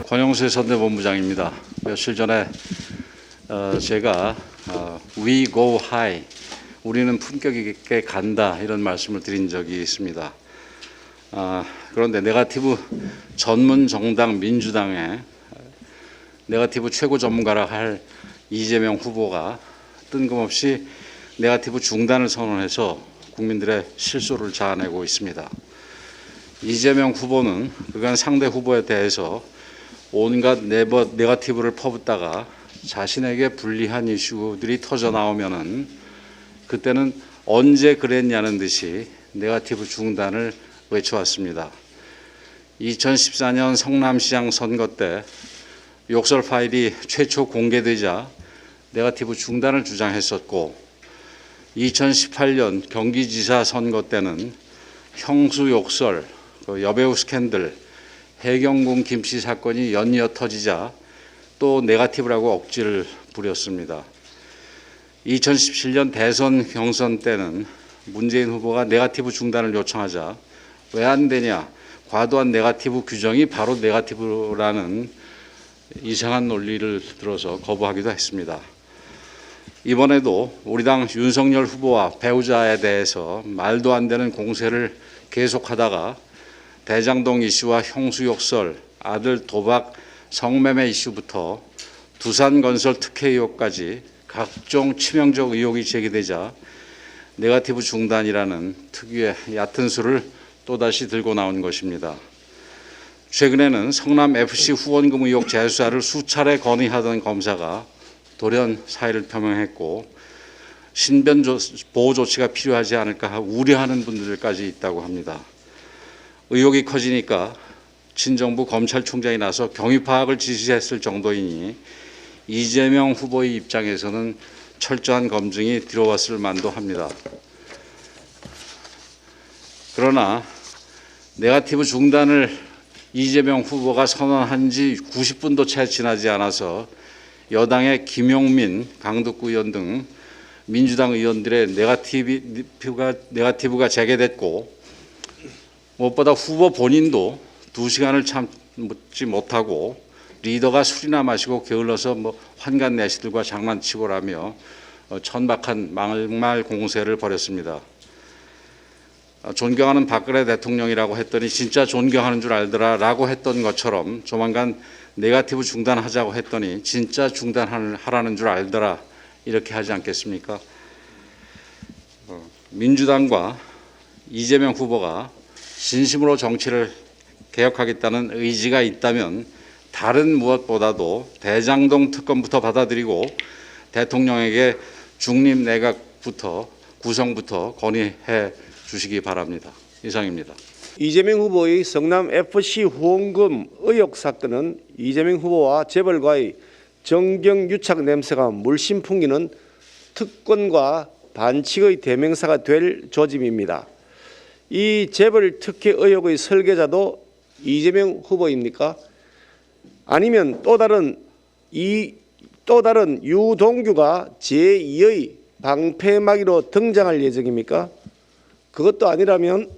권영세 선대본부장입니다. 며칠 전에 제가 We go high, 우리는 품격 있게 간다 이런 말씀을 드린 적이 있습니다. 그런데 네거티브 전문 정당 민주당의 네거티브 최고 전문가라 할 이재명 후보가 뜬금없이 네거티브 중단을 선언해서 국민들의 실소를 자아내고 있습니다. 이재명 후보는 그간 상대 후보에 대해서 온갖 네거티브를 퍼붓다가 자신에게 불리한 이슈들이 터져 나오면은 그때는 언제 그랬냐는 듯이 네거티브 중단을 외쳐왔습니다. 2014년 성남시장 선거 때 욕설 파일이 최초 공개되자 네거티브 중단을 주장했었고 2018년 경기지사 선거 때는 형수 욕설, 여배우 스캔들, 해경궁 김씨 사건이 연이어 터지자 또 네거티브라고 억지를 부렸습니다. 2017년 대선 경선 때는 문재인 후보가 네거티브 중단을 요청하자 왜 안 되냐, 과도한 네거티브 규정이 바로 네거티브라는 이상한 논리를 들어서 거부하기도 했습니다. 이번에도 우리 당 윤석열 후보와 배우자에 대해서 말도 안 되는 공세를 계속하다가 대장동 이슈와 형수욕설, 아들 도박, 성매매 이슈부터 두산건설 특혜 의혹까지 각종 치명적 의혹이 제기되자 네거티브 중단이라는 특유의 얕은 수를 또다시 들고 나온 것입니다. 최근에는 성남FC 후원금 의혹 재수사를 수차례 건의하던 검사가 돌연 사의를 표명했고 신변 보호 조치가 필요하지 않을까 우려하는 분들까지 있다고 합니다. 의혹이 커지니까 친정부 검찰총장이 나서 경위 파악을 지시했을 정도이니 이재명 후보의 입장에서는 철저한 검증이 들어왔을 만도 합니다. 그러나 네거티브 중단을 이재명 후보가 선언한 지 90분도 채 지나지 않아서 여당의 김용민, 강덕구 의원 등 민주당 의원들의 네거티브가 재개됐고 무엇보다 후보 본인도 2시간을 참지 못하고 리더가 술이나 마시고 게을러서 환관내시들과 장난치고라며 천박한 막말 공세를 벌였습니다. 존경하는 박근혜 대통령이라고 했더니 진짜 존경하는 줄 알더라라고 했던 것처럼 조만간 네거티브 중단하자고 했더니 진짜 중단하라는 줄 알더라 이렇게 하지 않겠습니까? 민주당과 이재명 후보가 진심으로 정치를 개혁하겠다는 의지가 있다면 다른 무엇보다도 대장동 특검부터 받아들이고 대통령에게 중립 내각부터 구성부터 건의해 주시기 바랍니다. 이상입니다. 이재명 후보의 성남FC 후원금 의혹 사건은 이재명 후보와 재벌과의 정경유착 냄새가 물씬 풍기는 특권과 반칙의 대명사가 될 조짐입니다. 이 재벌 특혜 의혹의 설계자도 이재명 후보입니까? 아니면 또 다른 유동규가 제2의 방패막이로 등장할 예정입니까? 그것도 아니라면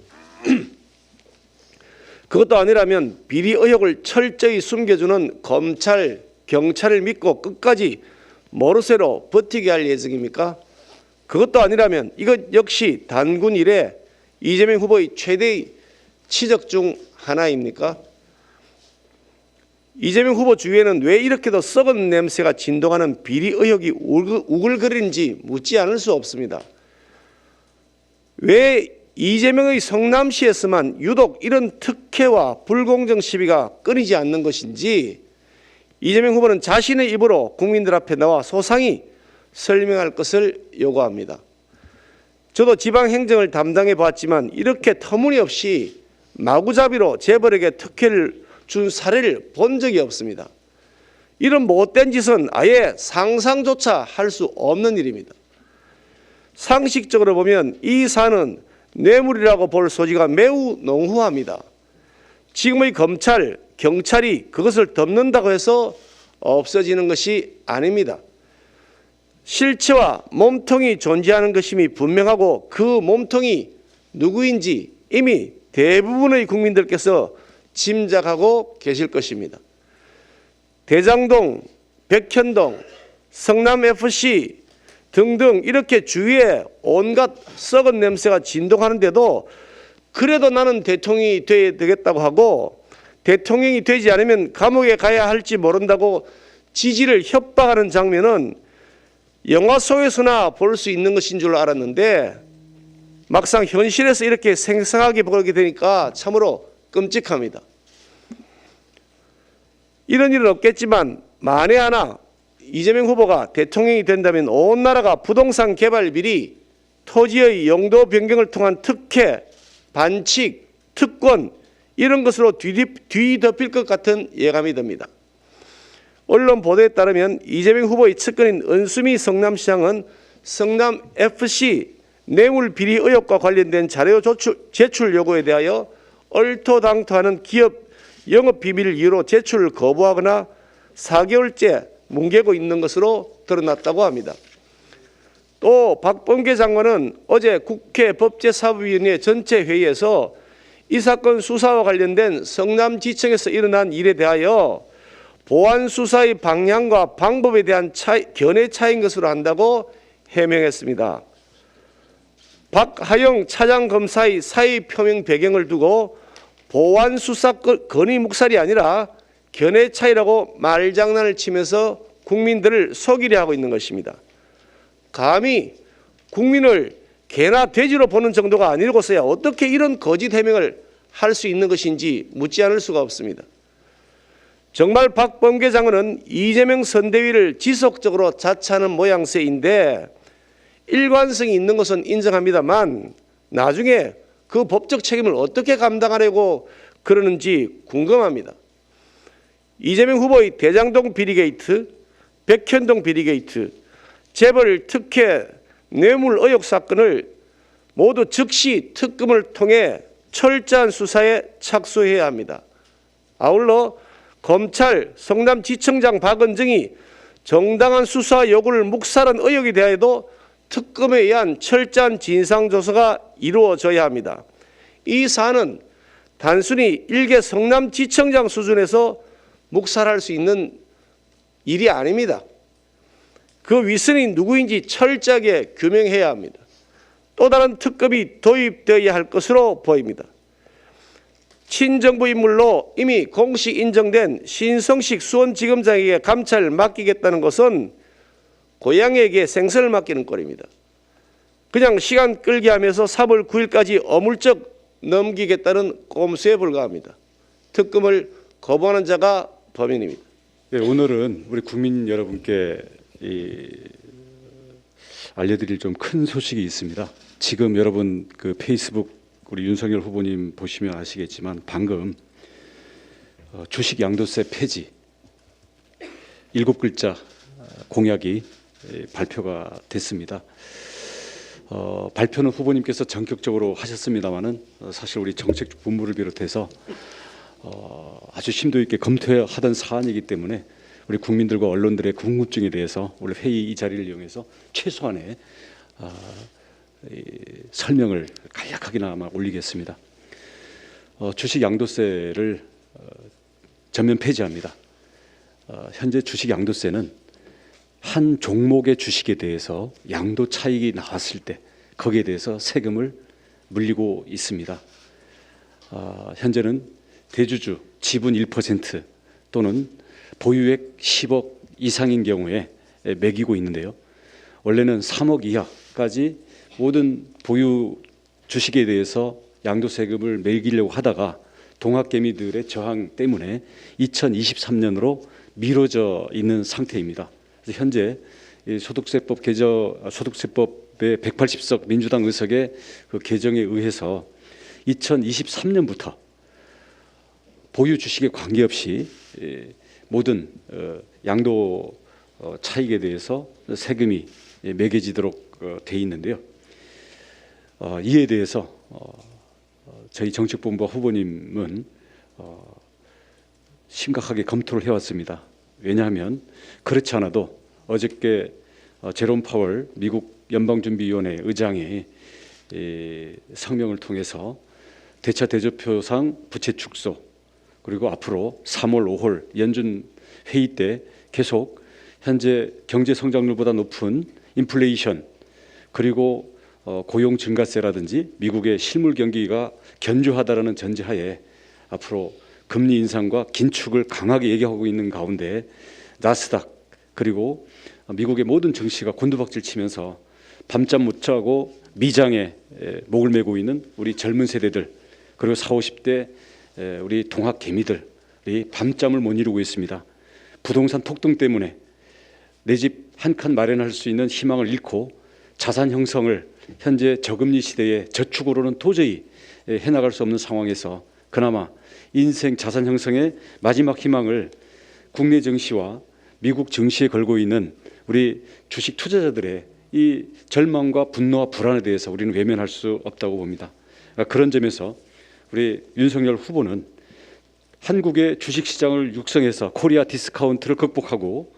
비리 의혹을 철저히 숨겨주는 검찰, 경찰을 믿고 끝까지 모르쇠로 버티게 할 예정입니까? 그것도 아니라면 이것 역시 단군 이래 이재명 후보의 최대의 치적 중 하나입니까? 이재명 후보 주위에는 왜 이렇게도 썩은 냄새가 진동하는 비리 의혹이 우글거리는지 묻지 않을 수 없습니다. 왜 이재명의 성남시에서만 유독 이런 특혜와 불공정 시비가 끊이지 않는 것인지 이재명 후보는 자신의 입으로 국민들 앞에 나와 소상히 설명할 것을 요구합니다. 저도 지방행정을 담당해 봤지만 이렇게 터무니없이 마구잡이로 재벌에게 특혜를 준 사례를 본 적이 없습니다. 이런 못된 짓은 아예 상상조차 할 수 없는 일입니다. 상식적으로 보면 이 사안은 뇌물이라고 볼 소지가 매우 농후합니다. 지금의 검찰, 경찰이 그것을 덮는다고 해서 없어지는 것이 아닙니다. 실체와 몸통이 존재하는 것임이 분명하고 그 몸통이 누구인지 이미 대부분의 국민들께서 짐작하고 계실 것입니다. 대장동, 백현동, 성남FC 등등 이렇게 주위에 온갖 썩은 냄새가 진동하는데도 그래도 나는 대통령이 돼야 되겠다고 하고 대통령이 되지 않으면 감옥에 가야 할지 모른다고 지지를 협박하는 장면은 영화 속에서나 볼 수 있는 것인 줄 알았는데 막상 현실에서 이렇게 생생하게 보게 되니까 참으로 끔찍합니다. 이런 일은 없겠지만 만에 하나 이재명 후보가 대통령이 된다면 온 나라가 부동산 개발 비리, 토지의 용도 변경을 통한 특혜, 반칙, 특권 이런 것으로 뒤덮일 것 같은 예감이 듭니다. 언론 보도에 따르면 이재명 후보의 측근인 은수미 성남시장은 성남FC 뇌물 비리 의혹과 관련된 자료 제출 요구에 대하여 얼토당토하는 기업 영업 비밀 이유로 제출을 거부하거나 4개월째 뭉개고 있는 것으로 드러났다고 합니다. 또 박범계 장관은 어제 국회 법제사법위원회 전체 회의에서 이 사건 수사와 관련된 성남지청에서 일어난 일에 대하여 보안 수사의 방향과 방법에 대한 견해 차이인 것으로 한다고 해명했습니다. 박하영 차장검사의 사의 표명 배경을 두고 보안 수사 건의 묵살이 아니라 견해 차이라고 말장난을 치면서 국민들을 속이려 하고 있는 것입니다. 감히 국민을 개나 돼지로 보는 정도가 아니고서야 어떻게 이런 거짓 해명을 할 수 있는 것인지 묻지 않을 수가 없습니다. 정말 박범계 장관은 이재명 선대위를 지속적으로 자처하는 모양새인데 일관성이 있는 것은 인정합니다만 나중에 그 법적 책임을 어떻게 감당하려고 그러는지 궁금합니다. 이재명 후보의 대장동 비리게이트, 백현동 비리게이트, 재벌 특혜, 뇌물 의혹 사건을 모두 즉시 특검을 통해 철저한 수사에 착수해야 합니다. 아울러 검찰 성남지청장 박은정이 정당한 수사 요구를 묵살한 의혹에 대하여도 특검에 의한 철저한 진상조사가 이루어져야 합니다. 이 사안은 단순히 일개 성남지청장 수준에서 묵살할 수 있는 일이 아닙니다. 그 윗선이 누구인지 철저하게 규명해야 합니다. 또 다른 특검이 도입되어야 할 것으로 보입니다. 친정부 인물로 이미 공식 인정된 신성식 수원지검장에게 감찰을 맡기겠다는 것은 고양이에게 생선을 맡기는 꼴입니다. 그냥 시간 끌게 하면서 3월 9일까지 어물쩍 넘기겠다는 꼼수에 불과합니다. 특검을 거부하는 자가 범인입니다. 네, 오늘은 우리 국민 여러분께 알려드릴 좀 큰 소식이 있습니다. 지금 여러분 그 페이스북 우리 윤석열 후보님 보시면 아시겠지만 방금 주식 양도세 폐지 7글자 공약이 발표가 됐습니다. 발표는 후보님께서 전격적으로 하셨습니다마는 사실 우리 정책 본부를 비롯해서 아주 심도 있게 검토하던 사안이기 때문에 우리 국민들과 언론들의 궁금증에 대해서 오늘 회의 이 자리를 이용해서 최소한의 설명을 간략하게나마 올리겠습니다. 주식 양도세를 전면 폐지합니다. 현재 주식 양도세는 한 종목의 주식에 대해서 양도 차익이 나왔을 때 거기에 대해서 세금을 물리고 있습니다. 현재는 대주주 지분 1% 또는 보유액 10억 이상인 경우에 매기고 있는데요. 원래는 3억 이하까지 모든 보유 주식에 대해서 양도세금을 매기려고 하다가 동학개미들의 저항 때문에 2023년으로 미뤄져 있는 상태입니다. 그래서 현재 소득세법의 180석 민주당 의석의 그 개정에 의해서 2023년부터 보유 주식에 관계없이 모든 양도 차익에 대해서 세금이 매겨지도록 돼 있는데요. 이에 대해서 저희 정책본부와 후보님은 심각하게 검토를 해왔습니다. 왜냐하면 그렇지 않아도 어저께 제롬 파월 미국 연방준비위원회 의장이 성명을 통해서 대차 대조표상 부채 축소, 그리고 앞으로 3월, 5월 연준 회의 때 계속 현재 경제 성장률보다 높은 인플레이션, 그리고 고용 증가세라든지 미국의 실물 경기가 견조하다라는 전제하에 앞으로 금리 인상과 긴축을 강하게 얘기하고 있는 가운데 나스닥 그리고 미국의 모든 증시가 곤두박질 치면서 밤잠 못 자고 미장에 목을 메고 있는 우리 젊은 세대들, 그리고 40, 50대 우리 동학 개미들이 밤잠을 못 이루고 있습니다. 부동산 폭등 때문에 내 집 한 칸 마련할 수 있는 희망을 잃고 자산 형성을 현재 저금리 시대에 저축으로는 도저히 해나갈 수 없는 상황에서 그나마 인생 자산 형성의 마지막 희망을 국내 증시와 미국 증시에 걸고 있는 우리 주식 투자자들의 이 절망과 분노와 불안에 대해서 우리는 외면할 수 없다고 봅니다. 그런 점에서 우리 윤석열 후보는 한국의 주식시장을 육성해서 코리아 디스카운트를 극복하고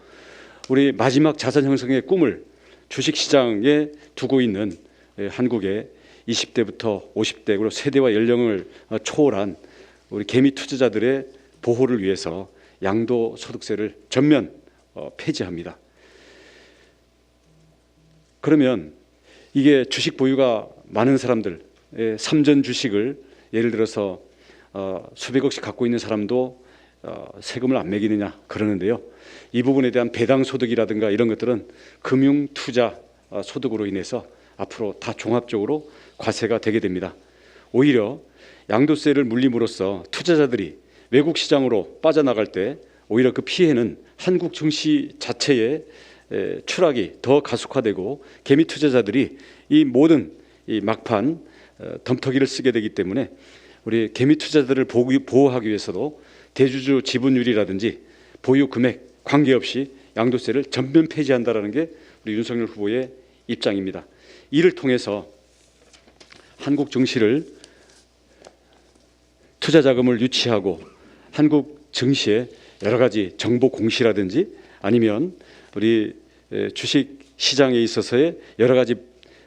우리 마지막 자산 형성의 꿈을 주식시장에 두고 있는 한국의 20대부터 50대 그리고 세대와 연령을 초월한 우리 개미 투자자들의 보호를 위해서 양도소득세를 전면 폐지합니다. 그러면 이게 주식 보유가 많은 사람들, 삼전 주식을 예를 들어서 수백억씩 갖고 있는 사람도 세금을 안 매기느냐 그러는데요. 이 부분에 대한 배당 소득이라든가 이런 것들은 금융 투자 소득으로 인해서 앞으로 다 종합적으로 과세가 되게 됩니다. 오히려 양도세를 물림으로써 투자자들이 외국 시장으로 빠져나갈 때 오히려 그 피해는 한국 증시 자체의 추락이 더 가속화되고 개미 투자자들이 이 모든 이 막판 덤터기를 쓰게 되기 때문에 우리 개미 투자자들을 보호하기 위해서도 대주주 지분율이라든지 보유 금액 관계없이 양도세를 전면 폐지한다라는 게 우리 윤석열 후보의 입장입니다. 이를 통해서 한국 증시를 투자 자금을 유치하고 한국 증시에 여러 가지 정보 공시라든지 아니면 우리 주식 시장에 있어서의 여러 가지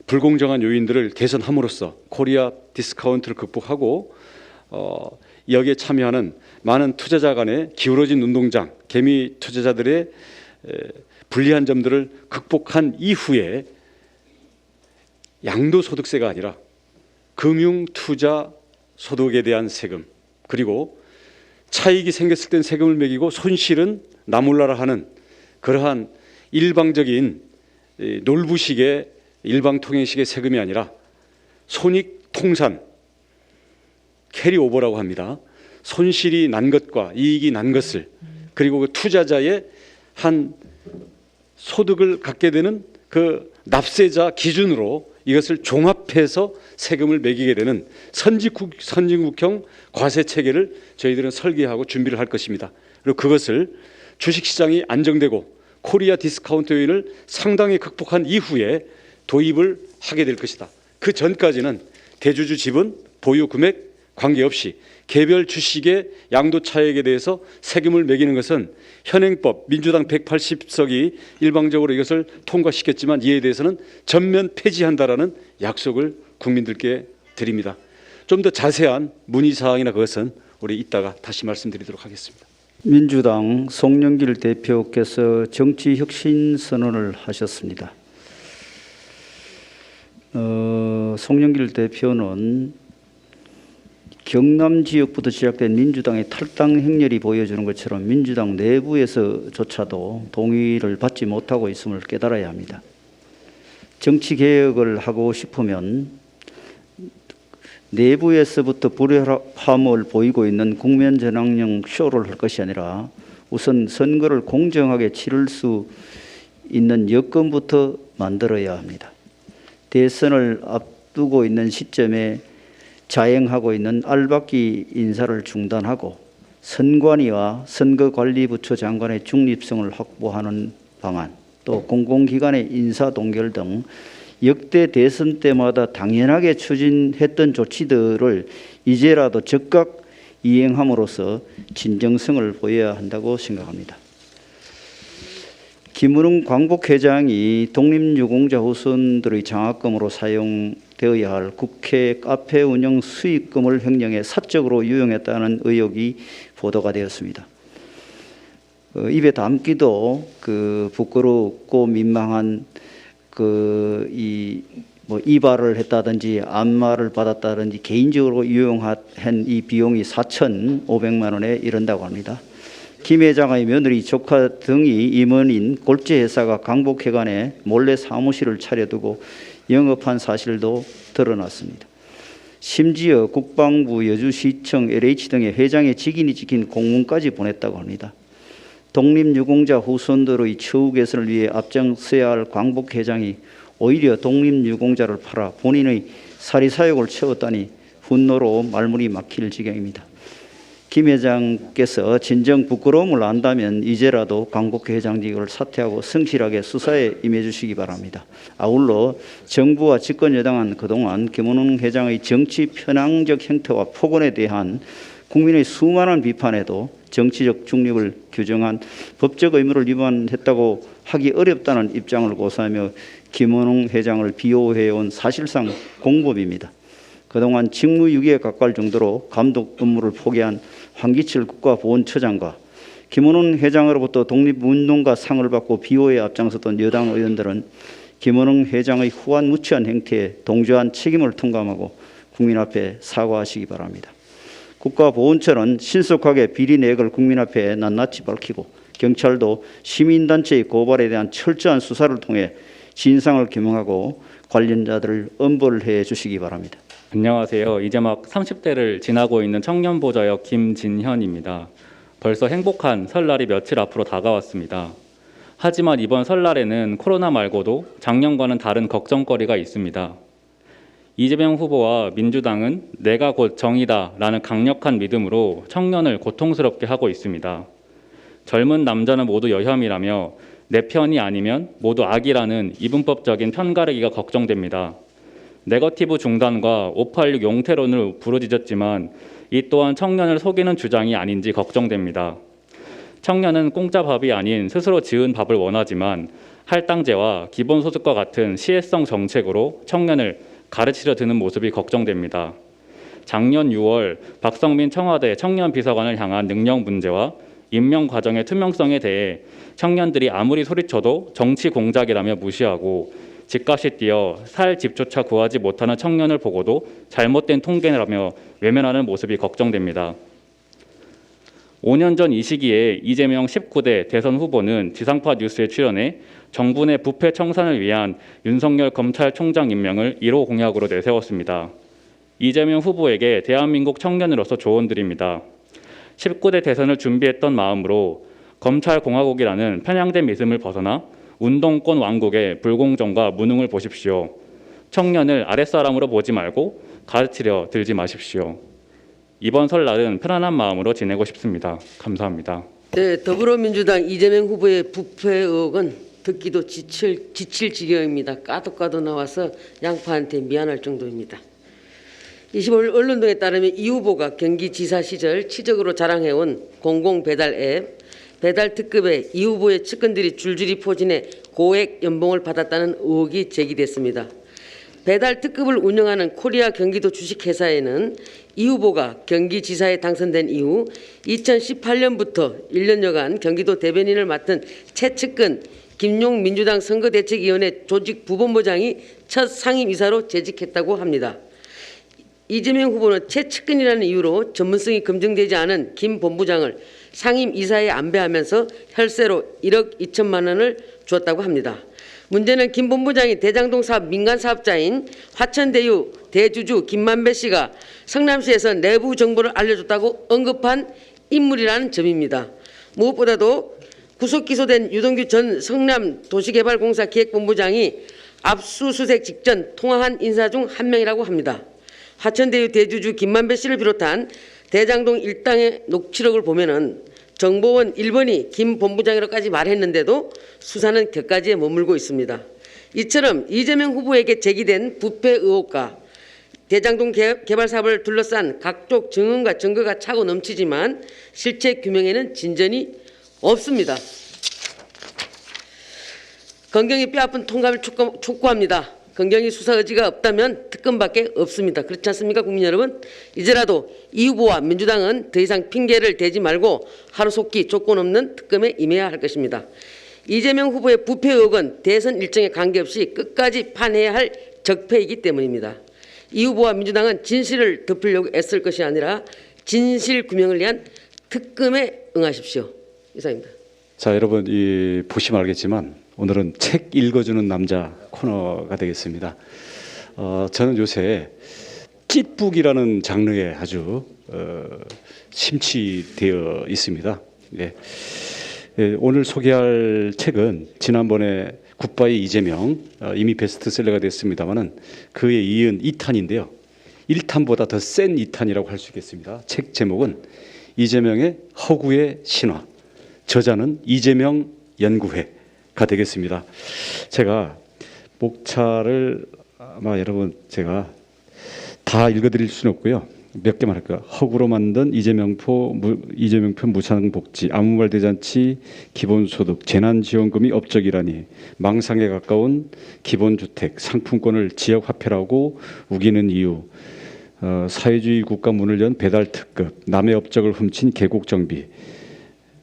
불공정한 요인들을 개선함으로써 코리아 디스카운트를 극복하고 여기에 참여하는 많은 투자자 간의 기울어진 눈동장, 개미 투자자들의 불리한 점들을 극복한 이후에 양도소득세가 아니라 금융투자소득에 대한 세금, 그리고 차익이 생겼을 땐 세금을 매기고 손실은 나 몰라라 하는 그러한 일방적인 놀부식의 일방통행식의 세금이 아니라 손익통산 캐리오버라고 합니다. 손실이 난 것과 이익이 난 것을, 그리고 그 투자자의 한 소득을 갖게 되는 그 납세자 기준으로 이것을 종합해서 세금을 매기게 되는 선진국형 과세 체계를 저희들은 설계하고 준비를 할 것입니다. 그리고 그것을 주식시장이 안정되고 코리아 디스카운트 요인을 상당히 극복한 이후에 도입을 하게 될 것이다. 그 전까지는 대주주 지분, 보유 금액 관계없이 개별 주식의 양도 차익에 대해서 세금을 매기는 것은 현행법 민주당 180석이 일방적으로 이것을 통과시켰지만 이에 대해서는 전면 폐지한다라는 약속을 국민들께 드립니다. 좀 더 자세한 문의사항이나 그것은 우리 이따가 다시 말씀드리도록 하겠습니다. 민주당 송영길 대표께서 정치혁신 선언을 하셨습니다. 송영길 대표는 경남 지역부터 시작된 민주당의 탈당 행렬이 보여주는 것처럼 민주당 내부에서조차도 동의를 받지 못하고 있음을 깨달아야 합니다. 정치개혁을 하고 싶으면 내부에서부터 불협화음을 보이고 있는 국면전환형 쇼를 할 것이 아니라 우선 선거를 공정하게 치를 수 있는 여건부터 만들어야 합니다. 대선을 앞두고 있는 시점에 자행하고 있는 알박기 인사를 중단하고 선관위와 선거관리부처 장관의 중립성을 확보하는 방안, 또 공공기관의 인사 동결 등 역대 대선 때마다 당연하게 추진했던 조치들을 이제라도 즉각 이행함으로써 진정성을 보여야 한다고 생각합니다. 김은웅 광복회장이 독립유공자 후손들의 장학금으로 되어야 할 국회 카페 운영 수익금을 횡령해 사적으로 유용했다는 의혹이 보도가 되었습니다. 입에 담기도 부끄럽고 민망한 이발을 했다든지 안마를 받았다든지 개인적으로 유용한 이 비용이 4,500만 원에 이른다고 합니다. 김 회장의 며느리 조카 등이 임원인 골재회사가 강북회관에 몰래 사무실을 차려두고 영업한 사실도 드러났습니다. 심지어 국방부, 여주시청, LH 등의 회장의 직인이 찍힌 공문까지 보냈다고 합니다. 독립유공자 후손들의 처우 개선을 위해 앞장서야 할 광복 회장이 오히려 독립유공자를 팔아 본인의 사리사욕을 채웠다니 분노로 말문이 막힐 지경입니다. 김 회장께서 진정 부끄러움을 안다면 이제라도 광복 회장직을 사퇴하고 성실하게 수사에 임해 주시기 바랍니다. 아울러 정부와 집권 여당은 그동안 김원웅 회장의 정치 편향적 행태와 폭언에 대한 국민의 수많은 비판에도 정치적 중립을 규정한 법적 의무를 위반했다고 하기 어렵다는 입장을 고수하며 김원웅 회장을 비호해온 사실상 공범입니다. 그동안 직무유기에 가까울 정도로 감독 업무를 포기한 황기철 국가보훈처장과 김원웅 회장으로부터 독립운동가 상을 받고 비호에 앞장섰던 여당 의원들은 김원웅 회장의 후한무치한 행태에 동조한 책임을 통감하고 국민 앞에 사과하시기 바랍니다. 국가보훈처는 신속하게 비리 내역을 국민 앞에 낱낱이 밝히고 경찰도 시민단체의 고발에 대한 철저한 수사를 통해 진상을 규명하고 관련자들을 엄벌해 주시기 바랍니다. 안녕하세요. 이제 막 30대를 지나고 있는 청년 보좌역 김진현입니다. 벌써 행복한 설날이 며칠 앞으로 다가왔습니다. 하지만 이번 설날에는 코로나 말고도 작년과는 다른 걱정거리가 있습니다. 이재명 후보와 민주당은 내가 곧 정의다라는 강력한 믿음으로 청년을 고통스럽게 하고 있습니다. 젊은 남자는 모두 여혐이라며 내 편이 아니면 모두 악이라는 이분법적인 편가르기가 걱정됩니다. 네거티브 중단과 586 용태론을 부르짖었지만 이 또한 청년을 속이는 주장이 아닌지 걱정됩니다. 청년은 공짜 밥이 아닌 스스로 지은 밥을 원하지만 할당제와 기본소득과 같은 시혜성 정책으로 청년을 가르치려 드는 모습이 걱정됩니다. 작년 6월 박성민 청와대 청년비서관을 향한 능력 문제와 임명 과정의 투명성에 대해 청년들이 아무리 소리쳐도 정치 공작이라며 무시하고 집값이 뛰어 살 집조차 구하지 못하는 청년을 보고도 잘못된 통계라며 외면하는 모습이 걱정됩니다. 5년 전 이 시기에 이재명 19대 대선 후보는 지상파 뉴스에 출연해 정부 내 부패 청산을 위한 윤석열 검찰총장 임명을 1호 공약으로 내세웠습니다. 이재명 후보에게 대한민국 청년으로서 조언드립니다. 19대 대선을 준비했던 마음으로 검찰공화국이라는 편향된 믿음을 벗어나 운동권 왕국의 불공정과 무능을 보십시오. 청년을 아랫사람으로 보지 말고 가르치려 들지 마십시오. 이번 설날은 편안한 마음으로 지내고 싶습니다. 감사합니다. 네, 더불어민주당 이재명 후보의 부패 의혹은 듣기도 지칠 지경입니다. 까도 나와서 양파한테 미안할 정도입니다. 25일 언론동에 따르면 이 후보가 경기지사 시절 치적으로 자랑해온 공공배달 앱 배달 특급에 이 후보의 측근들이 줄줄이 포진해 고액 연봉을 받았다는 의혹이 제기됐습니다. 배달 특급을 운영하는 코리아 경기도 주식회사에는 이 후보가 경기지사에 당선된 이후 2018년부터 1년여간 경기도 대변인을 맡은 최측근 김용 민주당 선거대책위원회 조직 부본부장이 첫 상임이사로 재직했다고 합니다. 이재명 후보는 최측근이라는 이유로 전문성이 검증되지 않은 김 본부장을 상임이사에 안배하면서 혈세로 1억 2천만 원을 주었다고 합니다. 문제는 김 본부장이 대장동 사업 민간사업자인 화천대유 대주주 김만배 씨가 성남시에서 내부 정보를 알려줬다고 언급한 인물이라는 점입니다. 무엇보다도 구속 기소된 유동규 전 성남도시개발공사 기획본부장이 압수수색 직전 통화한 인사 중 한 명이라고 합니다. 화천대유 대주주 김만배 씨를 비롯한 대장동 일당의 녹취록을 보면은 정보원 1번이 김 본부장이라고까지 말했는데도 수사는 격가지에 머물고 있습니다. 이처럼 이재명 후보에게 제기된 부패 의혹과 대장동 개발 사업을 둘러싼 각종 증언과 증거가 차고 넘치지만 실체 규명에는 진전이 없습니다. 건경이 뼈아픈 통감을 촉구합니다. 긍정의 수사 의지가 없다면 특검밖에 없습니다. 그렇지 않습니까, 국민 여러분? 이제라도 이 후보와 민주당은 더 이상 핑계를 대지 말고 하루속히 조건 없는 특검에 임해야 할 것입니다. 이재명 후보의 부패 의혹은 대선 일정에 관계없이 끝까지 판해야 할 적폐이기 때문입니다. 이 후보와 민주당은 진실을 덮으려고 애쓸 것이 아니라 진실 규명을 위한 특검에 응하십시오. 이상입니다. 자, 여러분 보시면 알겠지만 오늘은 책 읽어주는 남자 코너가 되겠습니다. 저는 요새 찢북이라는 장르에 아주 심취되어 있습니다. 예. 예, 오늘 소개할 책은 지난번에 굿바이 이재명 이미 베스트셀러가 됐습니다만은 그에 이은 2탄인데요. 1탄보다 더 센 2탄이라고 할 수 있겠습니다. 책 제목은 이재명의 허구의 신화, 저자는 이재명 연구회가 되겠습니다. 제가 목차를 아마 여러분 제가 다 읽어드릴 수는 없고요. 몇 개만 할까요? 허구로 만든 이재명표 무상복지, 아무 말 대잔치, 기본소득, 재난지원금이 업적이라니, 망상에 가까운 기본주택, 상품권을 지역화폐라고 우기는 이유, 사회주의 국가 문을 연 배달특급, 남의 업적을 훔친 계곡정비,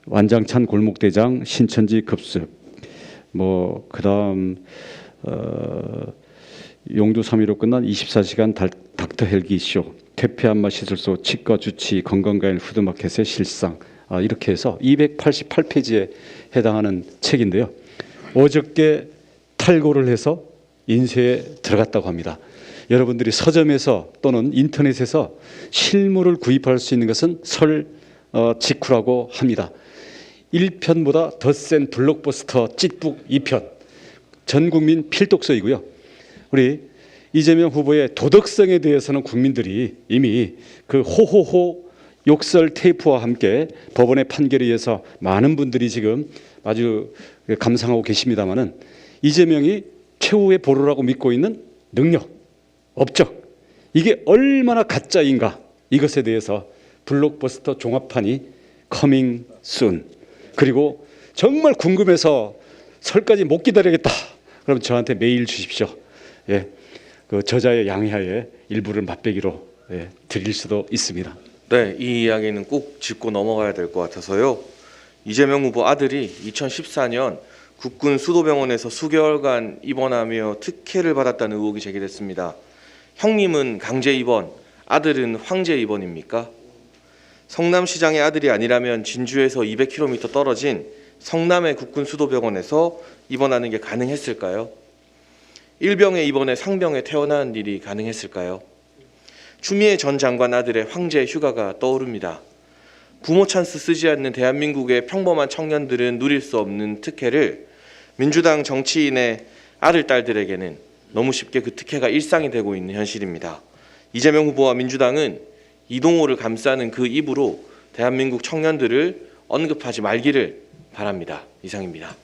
완장찬 골목대장, 신천지 급습, 그다음 용두 3위로 끝난 24시간 닥터 헬기 쇼, 퇴폐 안마 시술소, 치과 주치, 건강과일 푸드마켓의 실상, 이렇게 해서 288페이지에 해당하는 책인데요. 어저께 탈고를 해서 인쇄에 들어갔다고 합니다. 여러분들이 서점에서 또는 인터넷에서 실물을 구입할 수 있는 것은 설 직후라고 합니다. 1편보다 더 센 블록버스터 찢북 2편, 전 국민 필독서이고요. 우리 이재명 후보의 도덕성에 대해서는 국민들이 이미 그 호호호 욕설 테이프와 함께 법원의 판결에 의해서 많은 분들이 지금 아주 감상하고 계십니다마는, 이재명이 최후의 보루라고 믿고 있는 능력, 업적, 이게 얼마나 가짜인가, 이것에 대해서 블록버스터 종합판이 커밍 순. 그리고 정말 궁금해서 설까지 못 기다리겠다, 그럼 저한테 메일 주십시오. 예, 그 저자의 양해하에 일부를 맛배기로 드릴 수도 있습니다. 네, 이 이야기는 꼭 짚고 넘어가야 될 것 같아서요. 이재명 후보 아들이 2014년 국군 수도병원에서 수개월간 입원하며 특혜를 받았다는 의혹이 제기됐습니다. 형님은 강제 입원, 아들은 황제 입원입니까? 성남시장의 아들이 아니라면 진주에서 200km 떨어진 성남의 국군 수도병원에서 입원하는 게 가능했을까요? 일병에 입원해 상병에 퇴원하는 일이 가능했을까요? 추미애 전 장관 아들의 황제 휴가가 떠오릅니다. 부모 찬스 쓰지 않는 대한민국의 평범한 청년들은 누릴 수 없는 특혜를 민주당 정치인의 아들, 딸들에게는 너무 쉽게 그 특혜가 일상이 되고 있는 현실입니다. 이재명 후보와 민주당은 이동호를 감싸는 그 입으로 대한민국 청년들을 언급하지 말기를 바랍니다. 이상입니다.